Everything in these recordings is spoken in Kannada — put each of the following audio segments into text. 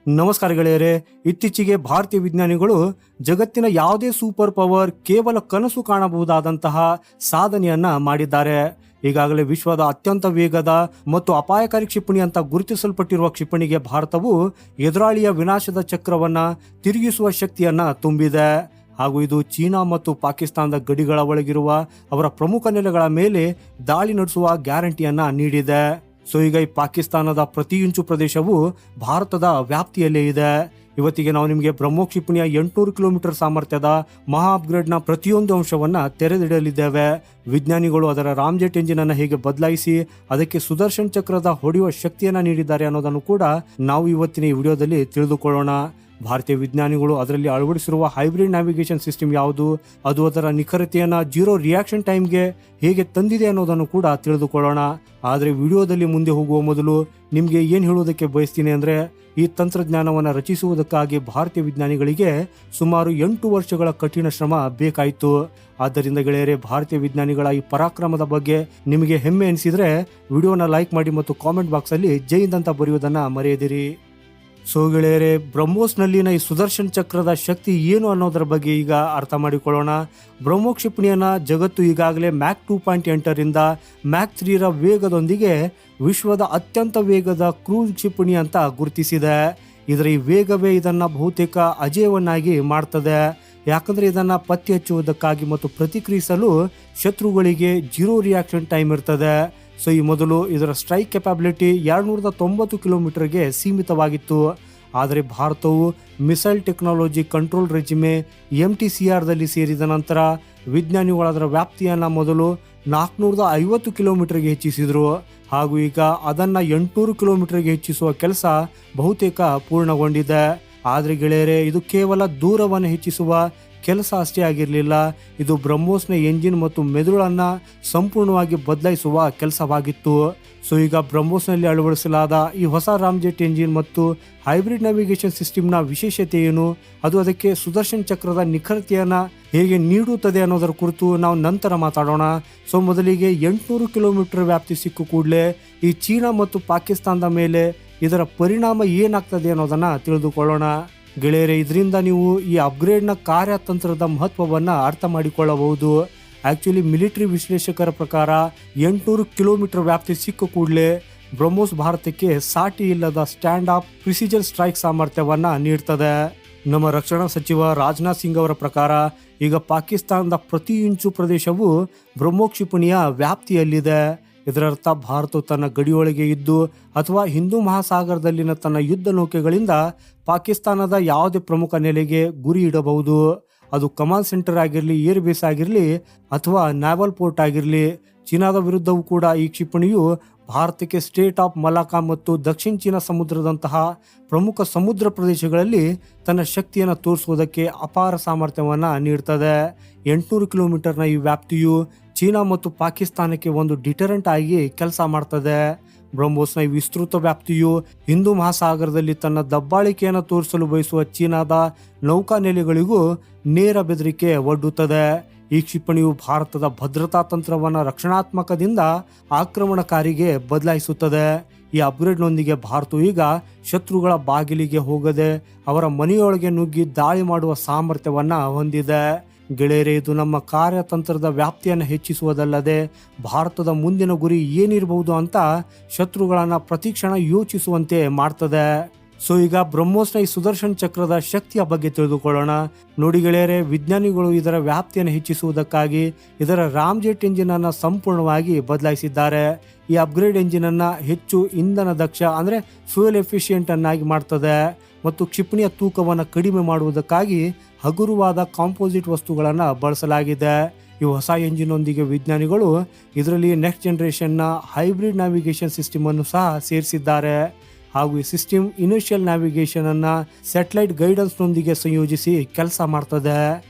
ನಮಸ್ಕಾರ ಗೆಳೆಯರೇ. ಇತ್ತೀಚೆಗೆ ಭಾರತೀಯ ವಿಜ್ಞಾನಿಗಳು ಜಗತ್ತಿನ ಯಾವುದೇ ಸೂಪರ್ ಪವರ್ ಕೇವಲ ಕನಸು ಕಾಣಬಹುದಾದಂತಹ ಸಾಧನೆಯನ್ನ ಮಾಡಿದ್ದಾರೆ. ಈಗಾಗಲೇ ವಿಶ್ವದ ಅತ್ಯಂತ ವೇಗದ ಮತ್ತು ಅಪಾಯಕಾರಿ ಕ್ಷಿಪಣಿ ಅಂತ ಗುರುತಿಸಲ್ಪಟ್ಟಿರುವ ಕ್ಷಿಪಣಿಗೆ ಭಾರತವು ಎದುರಾಳಿಯ ವಿನಾಶದ ಚಕ್ರವನ್ನ ತಿರುಗಿಸುವ ಶಕ್ತಿಯನ್ನ ತುಂಬಿದೆ. ಹಾಗೂ ಇದು ಚೀನಾ ಮತ್ತು ಪಾಕಿಸ್ತಾನದ ಗಡಿಗಳ ಒಳಗಿರುವ ಅವರ ಪ್ರಮುಖ ನೆಲೆಗಳ ಮೇಲೆ ದಾಳಿ ನಡೆಸುವ ಗ್ಯಾರಂಟಿಯನ್ನ ನೀಡಿದೆ. ಸೊ ಈಗ ಈ ಪಾಕಿಸ್ತಾನದ ಪ್ರತಿ ಇಂಚು ಪ್ರದೇಶವು ಭಾರತದ ವ್ಯಾಪ್ತಿಯಲ್ಲೇ ಇದೆ. ಇವತ್ತಿಗೆ ನಾವು ನಿಮಗೆ ಬ್ರಹ್ಮೋಸ್ ಕ್ಷಿಪಣಿಯ 800 ಕಿಲೋಮೀಟರ್ ಸಾಮರ್ಥ್ಯದ ಮಹಾ ಅಪ್ಗ್ರೇಡ್ನ ಪ್ರತಿಯೊಂದು ಅಂಶವನ್ನ ತೆರೆದಿಡಲಿದ್ದೇವೆ. ವಿಜ್ಞಾನಿಗಳು ಅದರ ರಾಮ್ಜೆಟ್ ಎಂಜಿನ್ ಅನ್ನು ಹೇಗೆ ಬದಲಾಯಿಸಿ ಅದಕ್ಕೆ ಸುದರ್ಶನ್ ಚಕ್ರದ ಹೊಡೆಯುವ ಶಕ್ತಿಯನ್ನ ನೀಡಿದ್ದಾರೆ ಅನ್ನೋದನ್ನು ಕೂಡ ನಾವು ಇವತ್ತಿನ ಈ ವಿಡಿಯೋದಲ್ಲಿ ತಿಳಿದುಕೊಳ್ಳೋಣ. ಭಾರತೀಯ ವಿಜ್ಞಾನಿಗಳು ಅದರಲ್ಲಿ ಅಳವಡಿಸಿರುವ ಹೈಬ್ರಿಡ್ ನ್ಯಾವಿಗೇಷನ್ ಸಿಸ್ಟಮ್ ಯಾವುದು, ಅದು ಅದರ ನಿಖರತೆಯನ್ನ 0 ರಿಯಾಕ್ಷನ್ ಟೈಮ್ಗೆ ಹೇಗೆ ತಂದಿದೆ ಅನ್ನೋದನ್ನು ಕೂಡ ತಿಳಿದುಕೊಳ್ಳೋಣ. ಆದರೆ ವಿಡಿಯೋದಲ್ಲಿ ಮುಂದೆ ಹೋಗುವ ಮೊದಲು ನಿಮಗೆ ಏನು ಹೇಳುವುದಕ್ಕೆ ಬಯಸ್ತೀನಿ ಅಂದರೆ, ಈ ತಂತ್ರಜ್ಞಾನವನ್ನು ರಚಿಸುವುದಕ್ಕಾಗಿ ಭಾರತೀಯ ವಿಜ್ಞಾನಿಗಳಿಗೆ ಸುಮಾರು 8 ವರ್ಷಗಳ ಕಠಿಣ ಶ್ರಮ ಬೇಕಾಯಿತು. ಆದ್ದರಿಂದ ಗೆಳೆಯರೇ, ಭಾರತೀಯ ವಿಜ್ಞಾನಿಗಳ ಈ ಪರಾಕ್ರಮದ ಬಗ್ಗೆ ನಿಮಗೆ ಹೆಮ್ಮೆ ಎನಿಸಿದ್ರೆ ವಿಡಿಯೋನ ಲೈಕ್ ಮಾಡಿ ಮತ್ತು ಕಾಮೆಂಟ್ ಬಾಕ್ಸಲ್ಲಿ ಜೈ ಹಿಂದ್ ಅಂತ ಬರೆಯುವುದನ್ನು ಮರೆಯದಿರಿ. ಸೊ ಗೆಳೆಯರೇ, ಬ್ರಹ್ಮೋಸ್ನಲ್ಲಿನ ಈ ಸುದರ್ಶನ್ ಚಕ್ರದ ಶಕ್ತಿ ಏನು ಅನ್ನೋದರ ಬಗ್ಗೆ ಈಗ ಅರ್ಥ ಮಾಡಿಕೊಳ್ಳೋಣ. ಬ್ರಹ್ಮೋಸ್ ಕ್ಷಿಪಣಿಯನ್ನ ಜಗತ್ತು ಈಗಾಗಲೇ ಮ್ಯಾಕ್ 2.8ರಿಂದ ಮ್ಯಾಕ್ 3ರ ವೇಗದೊಂದಿಗೆ ವಿಶ್ವದ ಅತ್ಯಂತ ವೇಗದ ಕ್ರೂಸ್ ಕ್ಷಿಪಣಿ ಅಂತ ಗುರುತಿಸಿದೆ. ಇದರ ಈ ವೇಗವೇ ಇದನ್ನ ಬಹುತೇಕ ಅಜೇಯವನ್ನಾಗಿ ಮಾಡ್ತದೆ. ಯಾಕಂದ್ರೆ ಇದನ್ನ ಪತ್ತೆ ಹಚ್ಚುವುದಕ್ಕಾಗಿ ಮತ್ತು ಪ್ರತಿಕ್ರಿಯಿಸಲು ಶತ್ರುಗಳಿಗೆ 0 ರಿಯಾಕ್ಷನ್ ಟೈಮ್ ಇರ್ತದೆ. ಸೊ ಈ ಮೊದಲು ಇದರ ಸ್ಟ್ರೈಕ್ ಕೆಪಾಬಿಲಿಟಿ 290 ಕಿಲೋಮೀಟರ್ಗೆ ಸೀಮಿತವಾಗಿತ್ತು. ಆದರೆ ಭಾರತವು ಮಿಸೈಲ್ ಟೆಕ್ನಾಲಜಿ ಕಂಟ್ರೋಲ್ ರೆಜಿಮೆ MTCRದಲ್ಲಿ ಸೇರಿದ ನಂತರ ವಿಜ್ಞಾನಿಗಳು ಅದರ ವ್ಯಾಪ್ತಿಯನ್ನು ಮೊದಲು 450 ಕಿಲೋಮೀಟರ್ಗೆ ಹೆಚ್ಚಿಸಿದರು. ಹಾಗೂ ಈಗ ಅದನ್ನು 800 ಕಿಲೋಮೀಟರ್ಗೆ ಹೆಚ್ಚಿಸುವ ಕೆಲಸ ಬಹುತೇಕ ಪೂರ್ಣಗೊಂಡಿದೆ. ಆದರೆ ಗೆಳೆಯರೇ, ಇದು ಕೇವಲ ದೂರವನ್ನು ಹೆಚ್ಚಿಸುವ ಕೆಲಸ ಅಷ್ಟೇ ಆಗಿರಲಿಲ್ಲ, ಇದು ಬ್ರಹ್ಮೋಸ್ನ ಎಂಜಿನ್ ಮತ್ತು ಮೆದುಳನ್ನು ಸಂಪೂರ್ಣವಾಗಿ ಬದಲಾಯಿಸುವ ಕೆಲಸವಾಗಿತ್ತು. ಸೊ ಈಗ ಬ್ರಹ್ಮೋಸ್ನಲ್ಲಿ ಅಳವಡಿಸಲಾದ ಈ ಹೊಸ ರಾಮ್ಜೆಟ್ ಎಂಜಿನ್ ಮತ್ತು ಹೈಬ್ರಿಡ್ ನ್ಯಾವಿಗೇಷನ್ ಸಿಸ್ಟಮ್ನ ವಿಶೇಷತೆ ಏನು, ಅದು ಅದಕ್ಕೆ ಸುದರ್ಶನ್ ಚಕ್ರದ ನಿಖರತೆಯನ್ನು ಹೇಗೆ ನೀಡುತ್ತದೆ ಅನ್ನೋದರ ಕುರಿತು ನಾವು ನಂತರ ಮಾತಾಡೋಣ. ಸೊ ಮೊದಲಿಗೆ 800 ಕಿಲೋಮೀಟರ್ ವ್ಯಾಪ್ತಿ ಸಿಕ್ಕು ಕೂಡಲೇ ಈ ಚೀನಾ ಮತ್ತು ಪಾಕಿಸ್ತಾನದ ಮೇಲೆ ಇದರ ಪರಿಣಾಮ ಏನಾಗ್ತದೆ ಅನ್ನೋದನ್ನು ತಿಳಿದುಕೊಳ್ಳೋಣ. ಗೆಳೆಯರೇ, ಇದರಿಂದ ನೀವು ಈ ಅಪ್ಗ್ರೇಡ್ನ ಕಾರ್ಯತಂತ್ರದ ಮಹತ್ವವನ್ನು ಅರ್ಥ ಮಾಡಿಕೊಳ್ಳಬಹುದು. ಆ್ಯಕ್ಚುಲಿ ಮಿಲಿಟರಿ ವಿಶ್ಲೇಷಕರ ಪ್ರಕಾರ 800 ಕಿಲೋಮೀಟರ್ ವ್ಯಾಪ್ತಿ ಸಿಕ್ಕ ಕೂಡಲೇ ಬ್ರಹ್ಮೋಸ್ ಭಾರತಕ್ಕೆ ಸಾಟಿ ಇಲ್ಲದ ಸ್ಟ್ಯಾಂಡ್ ಆಫ್ ಪ್ರಿಸಿಜನ್ ಸ್ಟ್ರೈಕ್ ಸಾಮರ್ಥ್ಯವನ್ನು ನೀಡ್ತದೆ. ನಮ್ಮ ರಕ್ಷಣಾ ಸಚಿವ ರಾಜನಾಥ್ ಸಿಂಗ್ ಅವರ ಪ್ರಕಾರ ಈಗ ಪಾಕಿಸ್ತಾನದ ಪ್ರತಿ ಇಂಚು ಪ್ರದೇಶವು ಬ್ರಹ್ಮೋಸ್ ಕ್ಷಿಪಣಿಯ ವ್ಯಾಪ್ತಿಯಲ್ಲಿದೆ. ಇದರರ್ಥ ಭಾರತವು ತನ್ನ ಗಡಿಯೊಳಗೆ ಇದ್ದು ಅಥವಾ ಹಿಂದೂ ಮಹಾಸಾಗರದಲ್ಲಿನ ತನ್ನ ಯುದ್ಧ ನೌಕೆಗಳಿಂದ ಪಾಕಿಸ್ತಾನದ ಯಾವುದೇ ಪ್ರಮುಖ ನೆಲೆಗೆ ಗುರಿ ಇಡಬಹುದು. ಅದು ಕಮಾಂಡ್ ಸೆಂಟರ್ ಆಗಿರಲಿ, ಏರ್ ಬೇಸ್ ಆಗಿರಲಿ ಅಥವಾ ನ್ಯಾವಲ್ ಪೋರ್ಟ್ ಆಗಿರಲಿ. ಚೀನಾದ ವಿರುದ್ಧವೂ ಕೂಡ ಈ ಕ್ಷಿಪಣಿಯು ಭಾರತಕ್ಕೆ ಸ್ಟೇಟ್ ಆಫ್ ಮಲಾಕಾ ಮತ್ತು ದಕ್ಷಿಣ ಚೀನಾ ಸಮುದ್ರದಂತಹ ಪ್ರಮುಖ ಸಮುದ್ರ ಪ್ರದೇಶಗಳಲ್ಲಿ ತನ್ನ ಶಕ್ತಿಯನ್ನು ತೋರಿಸುವುದಕ್ಕೆ ಅಪಾರ ಸಾಮರ್ಥ್ಯವನ್ನು ನೀಡ್ತದೆ. 800 ಕಿಲೋಮೀಟರ್ನ ಈ ವ್ಯಾಪ್ತಿಯು ಚೀನಾ ಮತ್ತು ಪಾಕಿಸ್ತಾನಕ್ಕೆ ಒಂದು ಡಿಟರೆಂಟ್ ಆಗಿ ಕೆಲಸ ಮಾಡ್ತದೆ. ಬ್ರಹ್ಮೋಸ್ನ ಈ ವಿಸ್ತೃತ ವ್ಯಾಪ್ತಿಯು ಹಿಂದೂ ಮಹಾಸಾಗರದಲ್ಲಿ ತನ್ನ ದಬ್ಬಾಳಿಕೆಯನ್ನು ತೋರಿಸಲು ಬಯಸುವ ಚೀನಾದ ನೌಕಾ ನೆಲೆಗಳಿಗೂ ನೇರ ಬೆದರಿಕೆ ಒಡ್ಡುತ್ತದೆ. ಈ ಕ್ಷಿಪಣಿಯು ಭಾರತದ ಭದ್ರತಾ ತಂತ್ರವನ್ನು ರಕ್ಷಣಾತ್ಮಕದಿಂದ ಆಕ್ರಮಣಕಾರಿಗೆ ಬದಲಾಯಿಸುತ್ತದೆ. ಈ ಅಪ್ಗ್ರೇಡ್ನೊಂದಿಗೆ ಭಾರತವು ಈಗ ಶತ್ರುಗಳ ಬಾಗಿಲಿಗೆ ಹೋಗದೆ ಅವರ ಮನೆಯೊಳಗೆ ನುಗ್ಗಿ ದಾಳಿ ಮಾಡುವ ಸಾಮರ್ಥ್ಯವನ್ನು ಹೊಂದಿದೆ. ಗೆಳೆಯರೇ, ಇದು ನಮ್ಮ ಕಾರ್ಯತಂತ್ರದ ವ್ಯಾಪ್ತಿಯನ್ನು ಹೆಚ್ಚಿಸುವುದಲ್ಲದೆ ಭಾರತದ ಮುಂದಿನ ಗುರಿ ಏನಿರಬಹುದು ಅಂತ ಶತ್ರುಗಳನ್ನು ಪ್ರತಿಕ್ಷಣ ಯೋಚಿಸುವಂತೆ ಮಾಡ್ತದೆ. ಸೊ ಈಗ ಬ್ರಹ್ಮೋಸ್ನ ಈ ಸುದರ್ಶನ್ ಚಕ್ರದ ಶಕ್ತಿಯ ಬಗ್ಗೆ ತಿಳಿದುಕೊಳ್ಳೋಣ. ನೋಡಿ ಗೆಳೆಯರೇ, ವಿಜ್ಞಾನಿಗಳು ಇದರ ವ್ಯಾಪ್ತಿಯನ್ನು ಹೆಚ್ಚಿಸುವುದಕ್ಕಾಗಿ ಇದರ ರಾಮ್ಜೆಟ್ ಎಂಜಿನ್ ಅನ್ನು ಸಂಪೂರ್ಣವಾಗಿ ಬದಲಾಯಿಸಿದ್ದಾರೆ. ಈ ಅಪ್ಗ್ರೇಡ್ ಎಂಜಿನ್ ಅನ್ನು ಹೆಚ್ಚು ಇಂಧನ ದಕ್ಷ ಅಂದರೆ ಫ್ಯೂಯಲ್ ಎಫಿಷಿಯೆಂಟ್ ಅನ್ನಾಗಿ ಮಾಡ್ತದೆ ಮತ್ತು ಕ್ಷಿಪಣಿಯ ತೂಕವನ್ನು ಕಡಿಮೆ ಮಾಡುವುದಕ್ಕಾಗಿ ಹಗುರವಾದ ಕಾಂಪೋಸಿಟ್ ವಸ್ತುಗಳನ್ನು ಬಳಸಲಾಗಿದೆ. ಈ ಹೊಸ ಎಂಜಿನ್ನೊಂದಿಗೆ ವಿಜ್ಞಾನಿಗಳು ಇದರಲ್ಲಿ ನೆಕ್ಸ್ಟ್ ಜನರೇಷನ್ನ ಹೈಬ್ರಿಡ್ ನ್ಯಾವಿಗೇಷನ್ ಸಿಸ್ಟಮ್ ಅನ್ನು ಸಹ ಸೇರಿಸಿದ್ದಾರೆ. ಹಾಗೂ ಈ ಸಿಸ್ಟಮ್ ಇನಿಷಿಯಲ್ ನ್ಯಾವಿಗೇಷನ್ ಅನ್ನ ಸ್ಯಾಟಲೈಟ್ ಗೈಡೆನ್ಸ್ನೊಂದಿಗೆ ಸಂಯೋಜಿಸಿ ಕೆಲಸ ಮಾಡ್ತದೆ.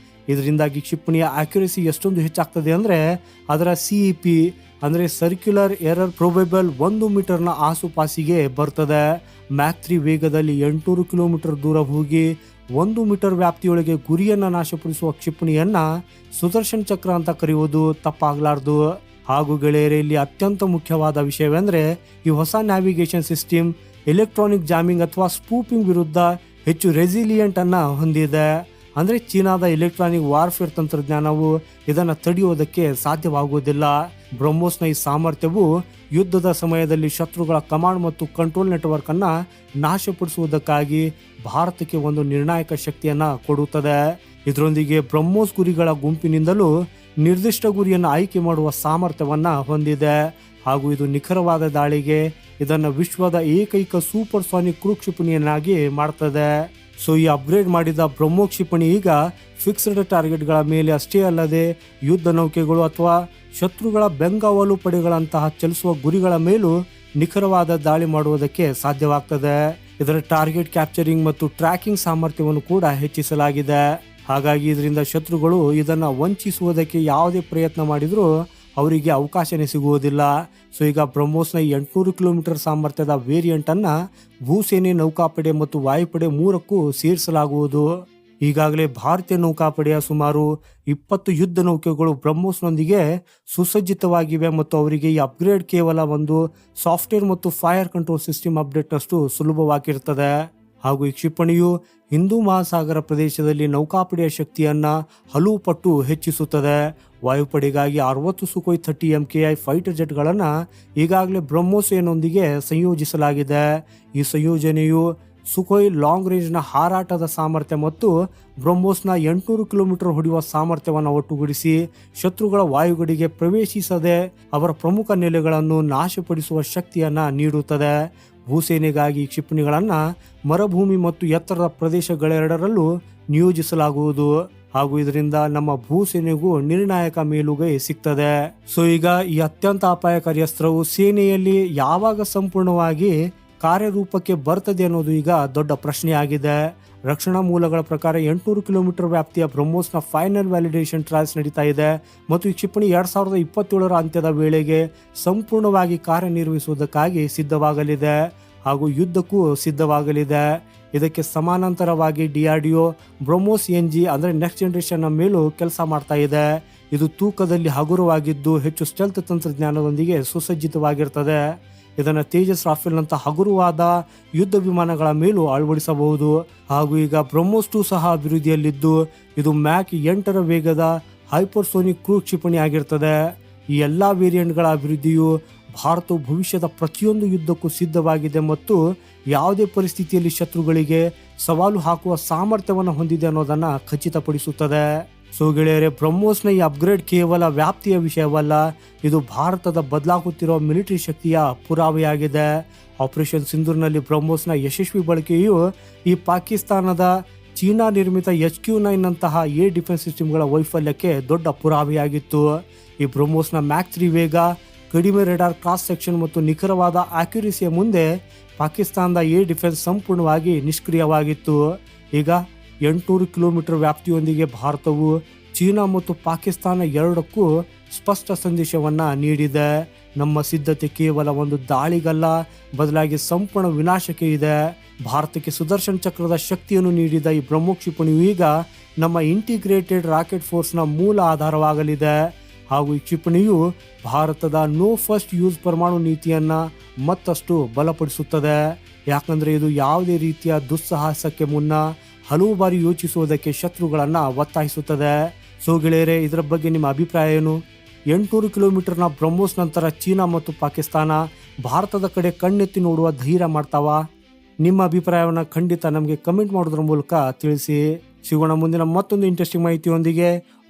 ಇದರಿಂದಾಗಿ ಕ್ಷಿಪಣಿಯ ಆಕ್ಯುರಸಿ ಎಷ್ಟೊಂದು ಹೆಚ್ಚಾಗ್ತದೆ ಅಂದರೆ ಅದರ CEP ಅಂದರೆ ಸರ್ಕ್ಯುಲರ್ ಎರರ್ ಪ್ರೊಬೆಬಲ್ 1 ಮೀಟರ್ನ ಆಸುಪಾಸಿಗೆ ಬರ್ತದೆ. ಮ್ಯಾಕ್ 3 ವೇಗದಲ್ಲಿ 800 ಕಿಲೋಮೀಟರ್ ದೂರ ಹೋಗಿ 1 ಮೀಟರ್ ವ್ಯಾಪ್ತಿಯೊಳಗೆ ಗುರಿಯನ್ನು ನಾಶಪಡಿಸುವ ಕ್ಷಿಪಣಿಯನ್ನ ಸುದರ್ಶನ್ ಚಕ್ರ ಅಂತ ಕರೆಯುವುದು ತಪ್ಪಾಗಲಾರದು. ಹಾಗೂ ಗೆಳೆಯರೇ, ಇಲ್ಲಿ ಅತ್ಯಂತ ಮುಖ್ಯವಾದ ವಿಷಯವೆಂದರೆ ಈ ಹೊಸ ನ್ಯಾವಿಗೇಷನ್ ಸಿಸ್ಟಮ್ ಎಲೆಕ್ಟ್ರಾನಿಕ್ ಜಾಮಿಂಗ್ ಅಥವಾ ಸ್ಪೂಪಿಂಗ್ ವಿರುದ್ಧ ಹೆಚ್ಚು ರೆಸಿಲಿಯಂಟ್ ಅನ್ನ ಹೊಂದಿದೆ. ಅಂದ್ರೆ ಚೀನಾದ ಎಲೆಕ್ಟ್ರಾನಿಕ್ ವಾರ್ಫೇರ್ ತಂತ್ರಜ್ಞಾನವು ಇದನ್ನ ತಡೆಯುವುದಕ್ಕೆ ಸಾಧ್ಯವಾಗುವುದಿಲ್ಲ. ಬ್ರಹ್ಮೋಸ್ನ ಈ ಸಾಮರ್ಥ್ಯವು ಯುದ್ಧದ ಸಮಯದಲ್ಲಿ ಶತ್ರುಗಳ ಕಮಾಂಡ್ ಮತ್ತು ಕಂಟ್ರೋಲ್ ನೆಟ್ವರ್ಕ್ ಅನ್ನ ನಾಶಪಡಿಸುವುದಕ್ಕಾಗಿ ಭಾರತಕ್ಕೆ ಒಂದು ನಿರ್ಣಾಯಕ ಶಕ್ತಿಯನ್ನ ಕೊಡುತ್ತದೆ. ಇದರೊಂದಿಗೆ ಬ್ರಹ್ಮೋಸ್ ಗುರಿಗಳ ಗುಂಪಿನಿಂದಲೂ ನಿರ್ದಿಷ್ಟ ಗುರಿಯನ್ನು ಆಯ್ಕೆ ಮಾಡುವ ಸಾಮರ್ಥ್ಯವನ್ನ ಹೊಂದಿದೆ ಹಾಗೂ ಇದು ನಿಖರವಾದ ದಾಳಿಗೆ ಇದನ್ನು ವಿಶ್ವದ ಏಕೈಕ ಸೂಪರ್ ಸಾನಿಕ್ ಕ್ರೂ ಕ್ಷಿಪಣಿಯನ್ನಾಗಿ ಮಾಡ್ತದೆ. ಸೊ ಈ ಅಪ್ಗ್ರೇಡ್ ಮಾಡಿದ ಬ್ರಹ್ಮೋ ಕ್ಷಿಪಣಿ ಈಗ ಫಿಕ್ಸ್ಡ್ ಟಾರ್ಗೆಟ್ಗಳ ಮೇಲೆ ಅಷ್ಟೇ ಅಲ್ಲದೆ ಯುದ್ಧ ನೌಕೆಗಳು ಅಥವಾ ಶತ್ರುಗಳ ಬೆಂಗಾವಲು ಪಡೆಗಳಂತಹ ಚಲಿಸುವ ಗುರಿಗಳ ಮೇಲೂ ನಿಖರವಾದ ದಾಳಿ ಮಾಡುವುದಕ್ಕೆ ಸಾಧ್ಯವಾಗ್ತದೆ. ಇದರ ಟಾರ್ಗೆಟ್ ಕ್ಯಾಪ್ಚರಿಂಗ್ ಮತ್ತು ಟ್ರ್ಯಾಕಿಂಗ್ ಸಾಮರ್ಥ್ಯವನ್ನು ಕೂಡ ಹೆಚ್ಚಿಸಲಾಗಿದೆ. ಹಾಗಾಗಿ ಇದರಿಂದ ಶತ್ರುಗಳು ಇದನ್ನ ವಂಚಿಸುವುದಕ್ಕೆ ಯಾವುದೇ ಪ್ರಯತ್ನ ಮಾಡಿದ್ರೂ ಅವರಿಗೆ ಅವಕಾಶನೇ ಸಿಗುವುದಿಲ್ಲ. ಸೊ ಈಗ ಬ್ರಹ್ಮೋಸ್ನ 800 ಕಿಲೋಮೀಟರ್ ಸಾಮರ್ಥ್ಯದ ವೇರಿಯಂಟ್ ಅನ್ನ ಭೂಸೇನೆ, ನೌಕಾಪಡೆ ಮತ್ತು ವಾಯುಪಡೆ ಮೂರಕ್ಕೂ ಸೇರಿಸಲಾಗುವುದು. ಈಗಾಗಲೇ ಭಾರತೀಯ ನೌಕಾಪಡೆಯ ಸುಮಾರು 20 ಯುದ್ಧ ನೌಕೆಗಳು ಬ್ರಹ್ಮೋಸ್ನೊಂದಿಗೆ ಸುಸಜ್ಜಿತವಾಗಿವೆ ಮತ್ತು ಅವರಿಗೆ ಈ ಅಪ್ಗ್ರೇಡ್ ಕೇವಲ ಒಂದು ಸಾಫ್ಟ್ವೇರ್ ಮತ್ತು ಫೈರ್ ಕಂಟ್ರೋಲ್ ಸಿಸ್ಟಮ್ ಅಪ್ಡೇಟ್ ಅಷ್ಟು ಸುಲಭವಾಗಿರುತ್ತದೆ. ಹಾಗೂ ಈ ಕ್ಷಿಪಣಿಯು ಹಿಂದೂ ಮಹಾಸಾಗರ ಪ್ರದೇಶದಲ್ಲಿ ನೌಕಾಪಡೆಯ ಶಕ್ತಿಯನ್ನ ಹಲವು ಪಟ್ಟು ಹೆಚ್ಚಿಸುತ್ತದೆ. ವಾಯುಪಡೆಗಾಗಿ 60 ಸುಖೋಯ್ 30 MKI ಫೈಟರ್ ಜೆಟ್ಗಳನ್ನು ಈಗಾಗಲೇ ಬ್ರಹ್ಮೋಸ್-ನೊಂದಿಗೆ ಸಂಯೋಜಿಸಲಾಗಿದೆ. ಈ ಸಂಯೋಜನೆಯು ಸುಖೋಯ್ ಲಾಂಗ್ ರೇಂಜ್ನ ಹಾರಾಟದ ಸಾಮರ್ಥ್ಯ ಮತ್ತು ಬ್ರಹ್ಮೋಸ್ನ 800 ಕಿಲೋಮೀಟರ್ ಹೊಡೆಯುವ ಸಾಮರ್ಥ್ಯವನ್ನು ಒಟ್ಟುಗೂಡಿಸಿ ಶತ್ರುಗಳ ವಾಯುಗಡಿಗೆ ಪ್ರವೇಶಿಸದೆ ಅವರ ಪ್ರಮುಖ ನೆಲೆಗಳನ್ನು ನಾಶಪಡಿಸುವ ಶಕ್ತಿಯನ್ನ ನೀಡುತ್ತದೆ. ಭೂಸೇನೆಗಾಗಿ ಕ್ಷಿಪಣಿಗಳನ್ನು ಮರುಭೂಮಿ ಮತ್ತು ಎತ್ತರದ ಪ್ರದೇಶಗಳೆರಡರಲ್ಲೂ ನಿಯೋಜಿಸಲಾಗುವುದು ಹಾಗೂ ಇದರಿಂದ ನಮ್ಮ ಭೂಸೇನೆಗೂ ನಿರ್ಣಾಯಕ ಮೇಲುಗೈ ಸಿಗ್ತದೆ. ಸೊ ಈಗ ಈ ಅತ್ಯಂತ ಅಪಾಯಕಾರಿ ಅಸ್ತ್ರವು ಸೇನೆಯಲ್ಲಿ ಯಾವಾಗ ಸಂಪೂರ್ಣವಾಗಿ ಕಾರ್ಯರೂಪಕ್ಕೆ ಬರ್ತದೆ ಅನ್ನೋದು ಈಗ ದೊಡ್ಡ ಪ್ರಶ್ನೆಯಾಗಿದೆ. ರಕ್ಷಣಾ ಮೂಲಗಳ ಪ್ರಕಾರ 800 ಕಿಲೋಮೀಟರ್ ವ್ಯಾಪ್ತಿಯ ಬ್ರಹ್ಮೋಸ್ನ ಫೈನಲ್ ವ್ಯಾಲಿಡೇಷನ್ ಟ್ರಯಲ್ಸ್ ನಡೀತಾ ಇದೆ ಮತ್ತು ಈ ಕ್ಷಿಪಣಿ 2027ರ ಅಂತ್ಯದ ವೇಳೆಗೆ ಸಂಪೂರ್ಣವಾಗಿ ಕಾರ್ಯನಿರ್ವಹಿಸುವುದಕ್ಕಾಗಿ ಸಿದ್ಧವಾಗಲಿದೆ ಹಾಗೂ ಯುದ್ಧಕ್ಕೂ ಸಿದ್ಧವಾಗಲಿದೆ. ಇದಕ್ಕೆ ಸಮಾನಾಂತರವಾಗಿ DRDO ಬ್ರಹ್ಮೋಸ್ NG ಅಂದರೆ ನೆಕ್ಸ್ಟ್ ಜನರೇಷನ್ ಮೇಲೂ ಕೆಲಸ ಮಾಡ್ತಾ ಇದೆ. ಇದು ತೂಕದಲ್ಲಿ ಹಗುರವಾಗಿದ್ದು ಹೆಚ್ಚು ಸ್ಟೆಲ್ತ್ ತಂತ್ರಜ್ಞಾನದೊಂದಿಗೆ ಸುಸಜ್ಜಿತವಾಗಿರ್ತದೆ. ಇದನ್ನು ತೇಜಸ್ ರಾಫೆಲ್ನಂತ ಹಗುರವಾದ ಯುದ್ಧ ವಿಮಾನಗಳ ಮೇಲೂ ಅಳವಡಿಸಬಹುದು ಹಾಗೂ ಈಗ ಬ್ರಹ್ಮೋಸ್ 2 ಸಹ ಅಭಿವೃದ್ಧಿಯಲ್ಲಿದ್ದು ಇದು ಮ್ಯಾಕ್ 8ರ ವೇಗದ ಹೈಪರ್ಸೋನಿಕ್ ಕ್ರೂ ಕ್ಷಿಪಣಿ ಆಗಿರ್ತದೆ. ಈ ಎಲ್ಲಾ ವೇರಿಯಂಟ್ಗಳ ಅಭಿವೃದ್ಧಿಯು ಭಾರತವು ಭವಿಷ್ಯದ ಪ್ರತಿಯೊಂದು ಯುದ್ಧಕ್ಕೂ ಸಿದ್ಧವಾಗಿದೆ ಮತ್ತು ಯಾವುದೇ ಪರಿಸ್ಥಿತಿಯಲ್ಲಿ ಶತ್ರುಗಳಿಗೆ ಸವಾಲು ಹಾಕುವ ಸಾಮರ್ಥ್ಯವನ್ನು ಹೊಂದಿದೆ ಅನ್ನೋದನ್ನ ಖಚಿತಪಡಿಸುತ್ತದೆ. ಸೊ ಗೆಳೆಯರೆ, ಬ್ರಹ್ಮೋಸ್ನ ಈ ಅಪ್ಗ್ರೇಡ್ ಕೇವಲ ವ್ಯಾಪ್ತಿಯ ವಿಷಯವಲ್ಲ, ಇದು ಭಾರತದ ಬದಲಾಗುತ್ತಿರುವ ಮಿಲಿಟರಿ ಶಕ್ತಿಯ ಪುರಾವೆಯಾಗಿದೆ. ಆಪರೇಷನ್ ಸಿಂಧೂರ್ನಲ್ಲಿ ಬ್ರಹ್ಮೋಸ್ನ ಯಶಸ್ವಿ ಬಳಕೆಯು ಈ ಪಾಕಿಸ್ತಾನದ ಚೀನಾ ನಿರ್ಮಿತ HQ-9 ನಂತಹ ಏರ್ ಡಿಫೆನ್ಸ್ ಸಿಸ್ಟಮ್ಗಳ ವೈಫಲ್ಯಕ್ಕೆ ದೊಡ್ಡ ಪುರಾವೆಯಾಗಿತ್ತು. ಈ ಬ್ರಹ್ಮೋಸ್ನ ಮ್ಯಾಕ್ 3 ವೇಗ, ಕಡಿಮೆ ರೆಡಾರ್ ಕ್ರಾಸ್ ಸೆಕ್ಷನ್ ಮತ್ತು ನಿಖರವಾದ ಅಕ್ಯುರೇಸಿಯ ಮುಂದೆ ಪಾಕಿಸ್ತಾನದ ಏರ್ ಡಿಫೆನ್ಸ್ ಸಂಪೂರ್ಣವಾಗಿ ನಿಷ್ಕ್ರಿಯವಾಗಿತ್ತು. ಈಗ 800 ಕಿಲೋಮೀಟರ್ ವ್ಯಾಪ್ತಿಯೊಂದಿಗೆ ಭಾರತವು ಚೀನಾ ಮತ್ತು ಪಾಕಿಸ್ತಾನ ಎರಡಕ್ಕೂ ಸ್ಪಷ್ಟ ಸಂದೇಶವನ್ನ ನೀಡಿದೆ. ನಮ್ಮ ಸಿದ್ಧತೆ ಕೇವಲ ಒಂದು ದಾಳಿಗಲ್ಲ, ಬದಲಾಗಿ ಸಂಪೂರ್ಣ ವಿನಾಶಕ್ಕೆ ಇದೆ. ಭಾರತಕ್ಕೆ ಸುದರ್ಶನ್ ಚಕ್ರದ ಶಕ್ತಿಯನ್ನು ನೀಡಿದ ಈ ಬ್ರಹ್ಮೋ ಕ್ಷಿಪಣಿಯು ಈಗ ನಮ್ಮ ಇಂಟಿಗ್ರೇಟೆಡ್ ರಾಕೆಟ್ ಫೋರ್ಸ್ನ ಮೂಲ ಆಧಾರವಾಗಲಿದೆ ಹಾಗೂ ಈ ಕ್ಷಿಪಣಿಯು ಭಾರತದ ನೋ ಫಸ್ಟ್ ಯೂಸ್ ಪರಮಾಣು ನೀತಿಯನ್ನ ಮತ್ತಷ್ಟು ಬಲಪಡಿಸುತ್ತದೆ. ಯಾಕಂದ್ರೆ ಇದು ಯಾವುದೇ ರೀತಿಯ ದುಸ್ಸಾಹಸಕ್ಕೆ ಮುನ್ನ ಹಲವು ಬಾರಿ ಯೋಚಿಸುವುದಕ್ಕೆ ಶತ್ರುಗಳನ್ನ ಒತ್ತಾಯಿಸುತ್ತದೆ. ಸೊ ಗೆಳೆಯರೆ, ಇದರ ಬಗ್ಗೆ ನಿಮ್ಮ ಅಭಿಪ್ರಾಯ ಏನು? 800 ಕಿಲೋಮೀಟರ್ನ ಬ್ರಹ್ಮೋಸ್ ನಂತರ ಚೀನಾ ಮತ್ತು ಪಾಕಿಸ್ತಾನ ಭಾರತದ ಕಡೆ ಕಣ್ಣೆತ್ತಿ ನೋಡುವ ಧೈರ್ಯ ಮಾಡ್ತಾವ? ನಿಮ್ಮ ಅಭಿಪ್ರಾಯವನ್ನು ಖಂಡಿತ ನಮಗೆ ಕಮೆಂಟ್ ಮಾಡೋದ್ರ ಮೂಲಕ ತಿಳಿಸಿ. ಸಿಗೋಣ ಮುಂದಿನ ಮತ್ತೊಂದು ಇಂಟ್ರೆಸ್ಟಿಂಗ್ ಮಾಹಿತಿಯೊಂದಿಗೆ.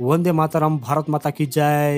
ವಂದೇ ಮಾತರಂ, ಭಾರತ್ ಮಾತಾ ಕಿ ಜೈ.